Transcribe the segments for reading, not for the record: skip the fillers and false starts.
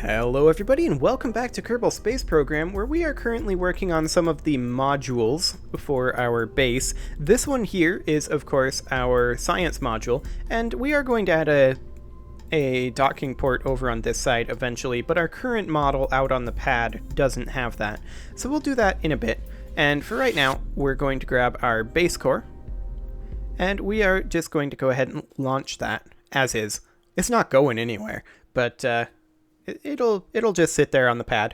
Hello everybody and welcome back to Kerbal Space Program, where we are currently working on some of the modules for our base. This one here is of course our science module, and we are going to add a docking port over on this side eventually, but our current model out on the pad doesn't have that. So we'll do that in a bit, and for right now we're going to grab our base core, and we are just going to go ahead and launch that as is. It's not going anywhere, but It'll just sit there on the pad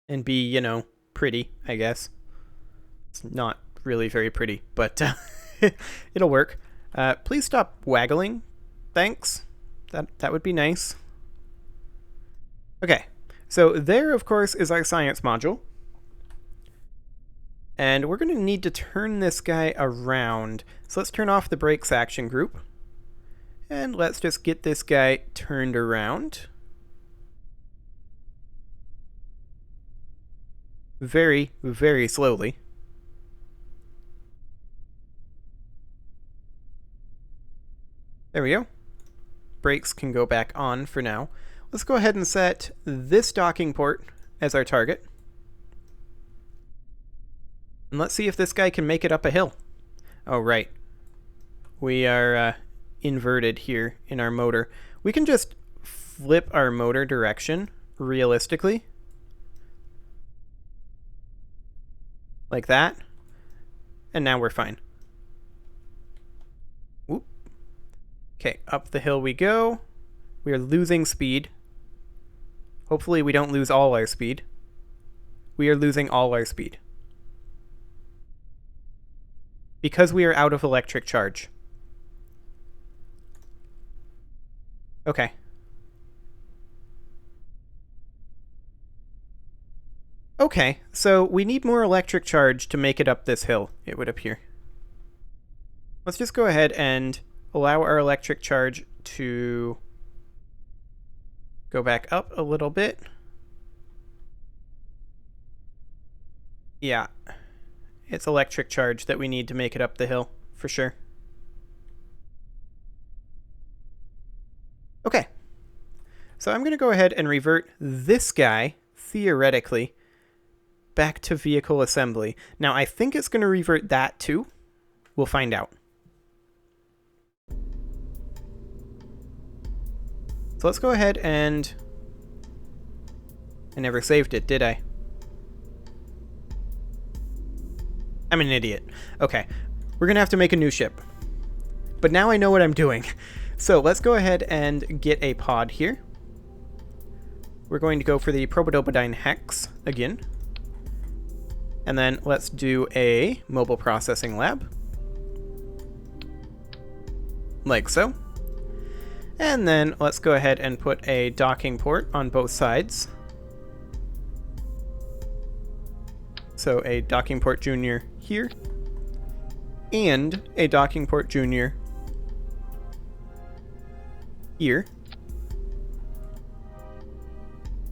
and be, you know, pretty, I guess. It's not really very pretty, but it'll work. Please stop waggling. Thanks. That would be nice. Okay, so there, of course, is our science module. And we're going to need to turn this guy around. So let's turn off the brakes action group. And let's just get this guy turned around. Very, very slowly. There we go. Brakes can go back on for now. Let's go ahead and set this docking port as our target. And let's see if this guy can make it up a hill. Oh, right. We are inverted here in our motor. We can just flip our motor direction realistically. Like that. And now we're fine. Whoop. Okay, up the hill we go. We are losing speed. Hopefully we don't lose all our speed. We are losing all our speed. Because we are out of electric charge. Okay. Okay, so we need more electric charge to make it up this hill, it would appear. Let's just go ahead and allow our electric charge to go back up a little bit. Yeah, it's electric charge that we need to make it up the hill, for sure. Okay, so I'm going to go ahead and revert this guy, theoretically, back to vehicle assembly. Now, I think it's going to revert that too. We'll find out. So let's go ahead and... I never saved it, did I? I'm an idiot. Okay, we're going to have to make a new ship. But now I know what I'm doing. So let's go ahead and get a pod here. We're going to go for the Probodobodyne Hex again. And then let's do a mobile processing lab. Like so. And then let's go ahead and put a docking port on both sides. So a docking port junior here. And a docking port junior here.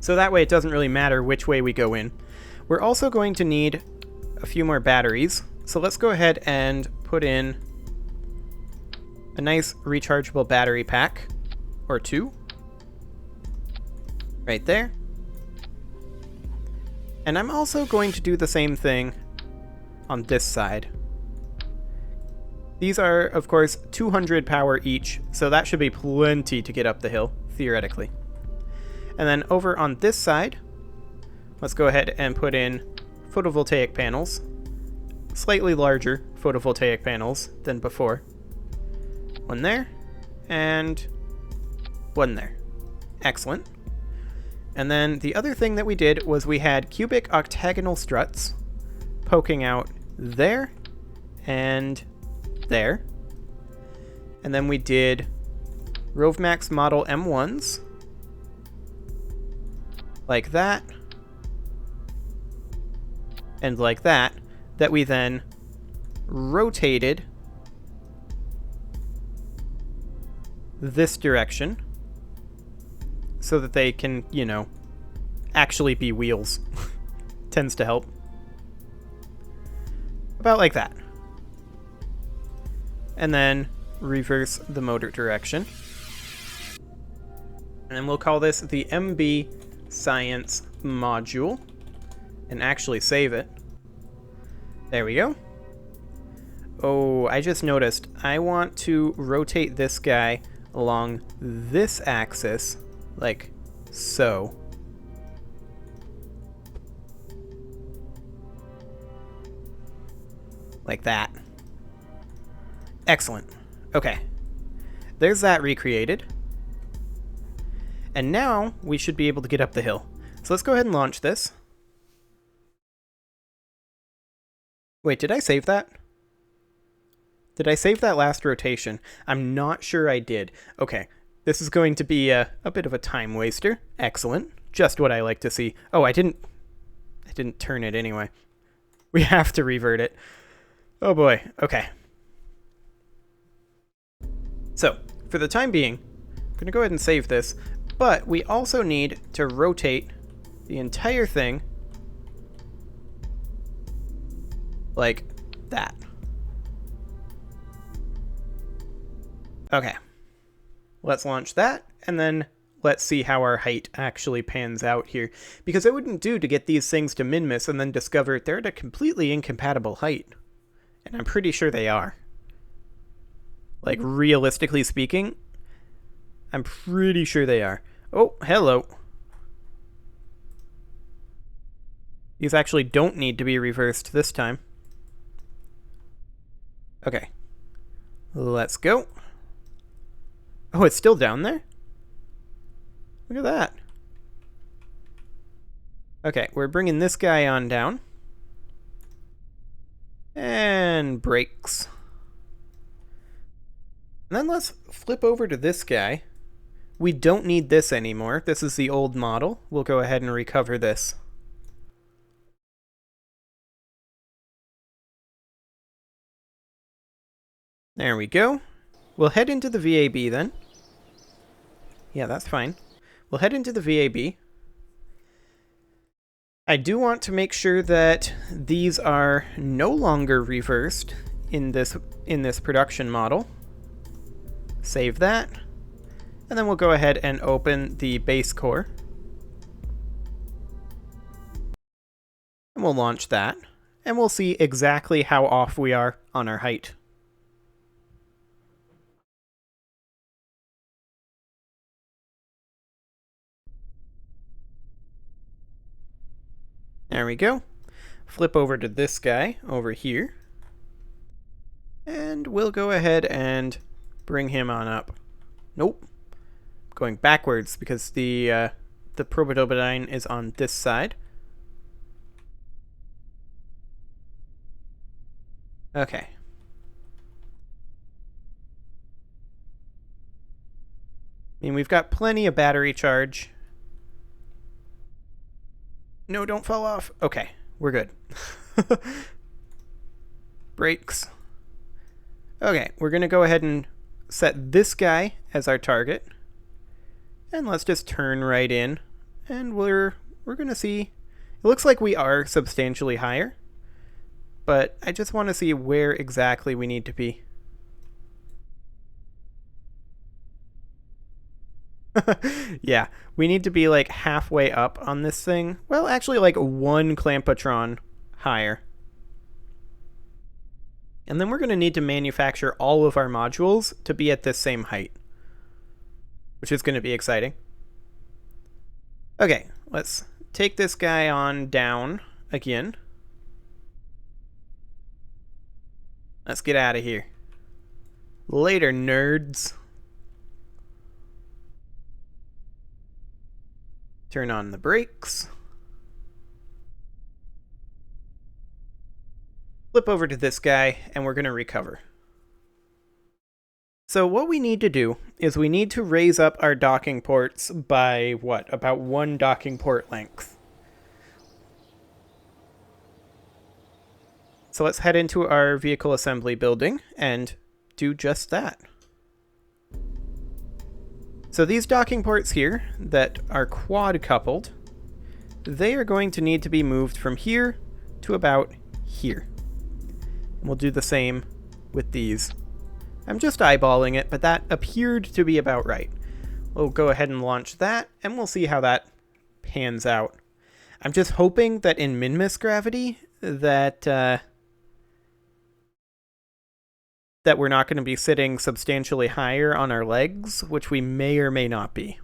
So that way it doesn't really matter which way we go in. We're also going to need a few more batteries. So let's go ahead and put in a nice rechargeable battery pack or two. Right there. And I'm also going to do the same thing on this side. These are, of course, 200 power each, so that should be plenty to get up the hill, theoretically. And then over on this side, let's go ahead and put in photovoltaic panels. Slightly larger photovoltaic panels than before. One there, and one there. Excellent. And then the other thing that we did was we had cubic octagonal struts poking out there and there. And then we did Rovmax model M1s like that and like that we then rotated this direction so that they can, you know, actually be wheels. Tends to help. About like that. And then reverse the motor direction. And we'll call this the MB Science Module. And actually save it. There we go. Oh, I just noticed. I want to rotate this guy along this axis, like so. Like that. Excellent. Okay. There's that recreated. And now we should be able to get up the hill. So let's go ahead and launch this. Wait, did I save that? Did I save that last rotation? I'm not sure I did. Okay, this is going to be a bit of a time waster. Excellent. Just what I like to see. Oh, I didn't turn it anyway. We have to revert it. Oh boy, okay. So, for the time being, I'm going to go ahead and save this, but we also need to rotate the entire thing like that. Okay, let's launch that, and then let's see how our height actually pans out here. Because it wouldn't do to get these things to Minmus and then discover they're at a completely incompatible height. And I'm pretty sure they are. Like, realistically speaking, I'm pretty sure they are. Oh, hello. These actually don't need to be reversed this time. Okay. Let's go. Oh, it's still down there? Look at that. Okay, we're bringing this guy on down. And brakes. And then let's flip over to this guy. We don't need this anymore. This is the old model. We'll go ahead and recover this. There we go. We'll head into the VAB then. Yeah, that's fine. We'll head into the VAB. I do want to make sure that these are no longer reversed in this production model. Save that. And then we'll go ahead and open the base core. And we'll launch that. And we'll see exactly how off we are on our height. There we go. Flip over to this guy over here. And we'll go ahead and bring him on up. Nope. Going backwards because the Probodobodine is on this side. Okay. I mean, we've got plenty of battery charge. No, don't fall off. Okay, we're good. Brakes. Okay, we're going to go ahead and set this guy as our target. And let's just turn right in. And we're going to see... It looks like we are substantially higher. But I just want to see where exactly we need to be. Yeah, we need to be like halfway up on this thing. Well, actually like one Clampatron higher. And then we're going to need to manufacture all of our modules to be at this same height, which is going to be exciting. Okay, let's take this guy on down again. Let's get out of here. Later, nerds. Turn on the brakes. Flip over to this guy, and we're going to recover. So what we need to do is we need to raise up our docking ports by, what, about one docking port length. So let's head into our vehicle assembly building and do just that. So these docking ports here that are quad coupled, they are going to need to be moved from here to about here. And we'll do the same with these. I'm just eyeballing it, but that appeared to be about right. we'll go ahead and launch that, and we'll see how that pans out. I'm just hoping that in Minmus gravity that that we're not going to be sitting substantially higher on our legs, which we may or may not be.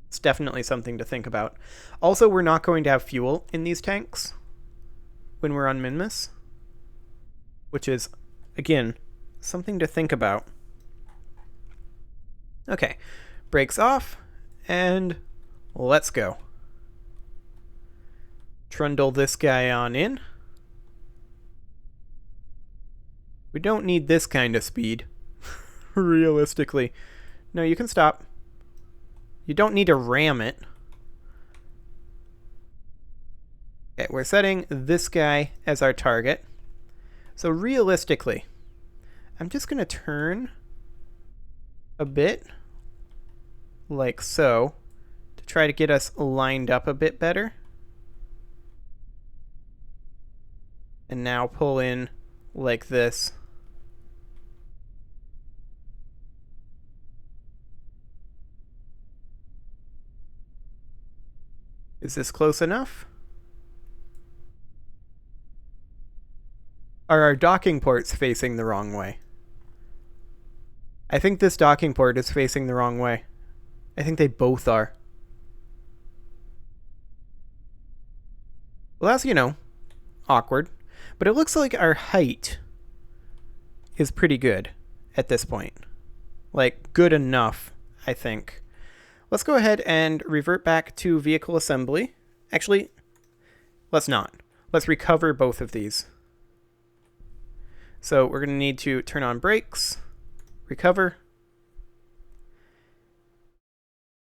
It's definitely something to think about. Also, we're not going to have fuel in these tanks when we're on Minmus, which is, again, something to think about. Okay, brakes off, and let's go. Trundle this guy on in. We don't need this kind of speed, realistically. No, you can stop. You don't need to ram it. Okay, we're setting this guy as our target. So realistically, I'm just going to turn a bit, like so, to try to get us lined up a bit better. And now pull in like this. Is this close enough? Are our docking ports facing the wrong way? I think this docking port is facing the wrong way. I think they both are. Well, that's, you know, awkward. But it looks like our height is pretty good at this point. Like, good enough, I think. Let's go ahead and revert back to vehicle assembly. Actually, let's not. Let's recover both of these. So we're going to need to turn on brakes, recover.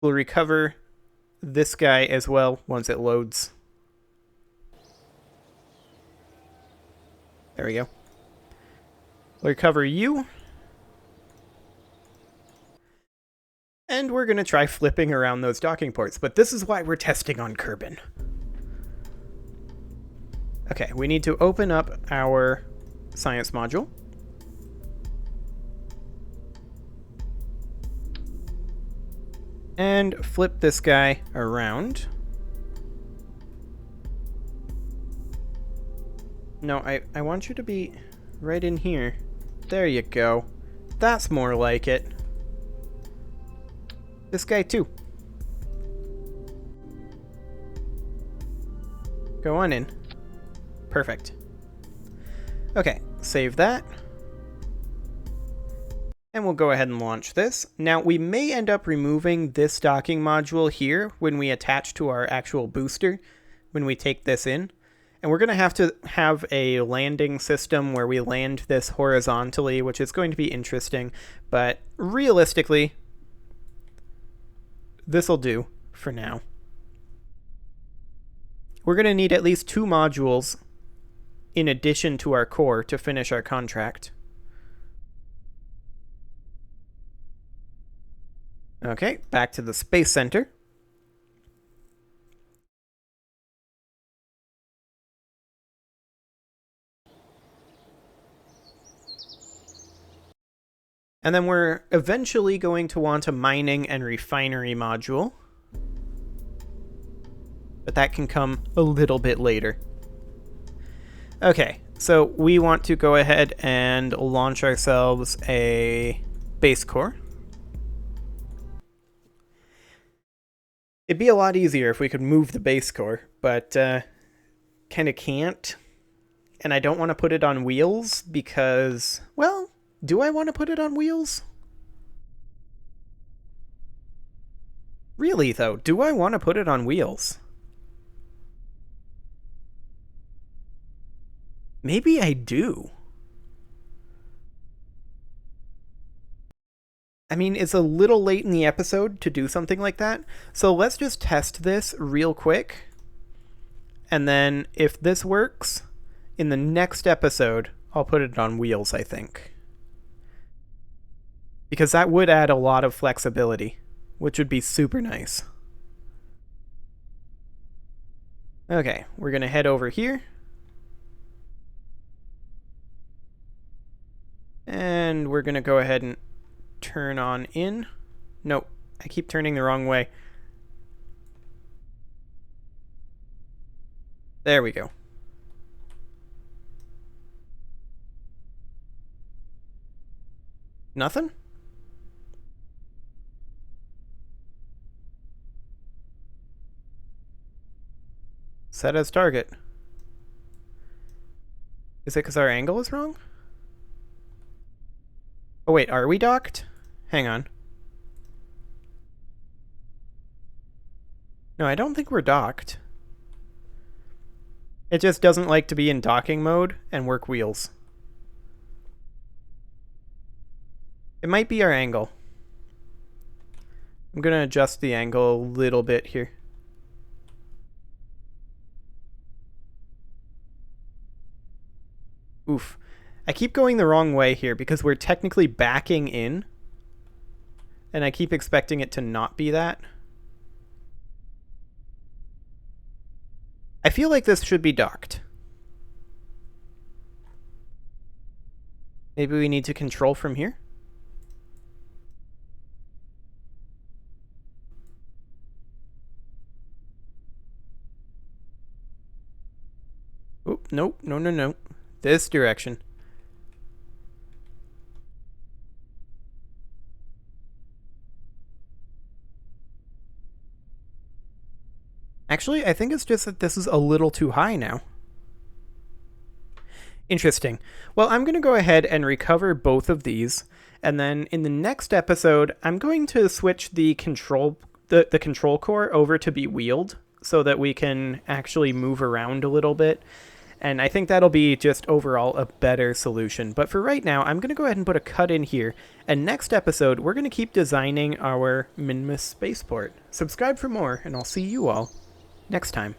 We'll recover this guy as well once it loads. There we go. We'll recover you. And we're going to try flipping around those docking ports, but this is why we're testing on Kerbal. Okay, we need to open up our science module. And flip this guy around. No, I want you to be right in here. There you go. That's more like it. This guy too. Go on in. Perfect. Okay, save that. And we'll go ahead and launch this. Now, we may end up removing this docking module here when we attach to our actual booster, when we take this in. And we're going to have a landing system where we land this horizontally, which is going to be interesting. But realistically, this'll do for now. We're going to need at least 2 modules in addition to our core to finish our contract. Okay, back to the Space Center. And then we're eventually going to want a mining and refinery module. But that can come a little bit later. Okay, so we want to go ahead and launch ourselves a base core. It'd be a lot easier if we could move the base core, but kind of can't. And I don't want to put it on wheels because, well, do I want to put it on wheels? Really, though, do I want to put it on wheels? Maybe I do. I mean, it's a little late in the episode to do something like that, so let's just test this real quick. And then if this works, in the next episode, I'll put it on wheels, I think. Because that would add a lot of flexibility, which would be super nice. Okay, we're going to head over here. And we're going to go ahead and turn on in No, I keep turning the wrong way. There we go. Nothing? Set as target. Is it because our angle is wrong? Oh wait, are we docked? Hang on. No, I don't think we're docked. It just doesn't like to be in docking mode and work wheels. It might be our angle. I'm going to adjust the angle a little bit here. Oof. I keep going the wrong way here because we're technically backing in. And I keep expecting it to not be that. I feel like this should be docked. Maybe we need to control from here? Oop, nope, no. This direction. Actually, I think it's just that this is a little too high now. Interesting. Well, I'm going to go ahead and recover both of these, and then in the next episode, I'm going to switch the control core over to be wheeled so that we can actually move around a little bit. And I think that'll be just overall a better solution. But for right now, I'm going to go ahead and put a cut in here. And next episode, we're going to keep designing our Minmus Spaceport. Subscribe for more, and I'll see you all next time.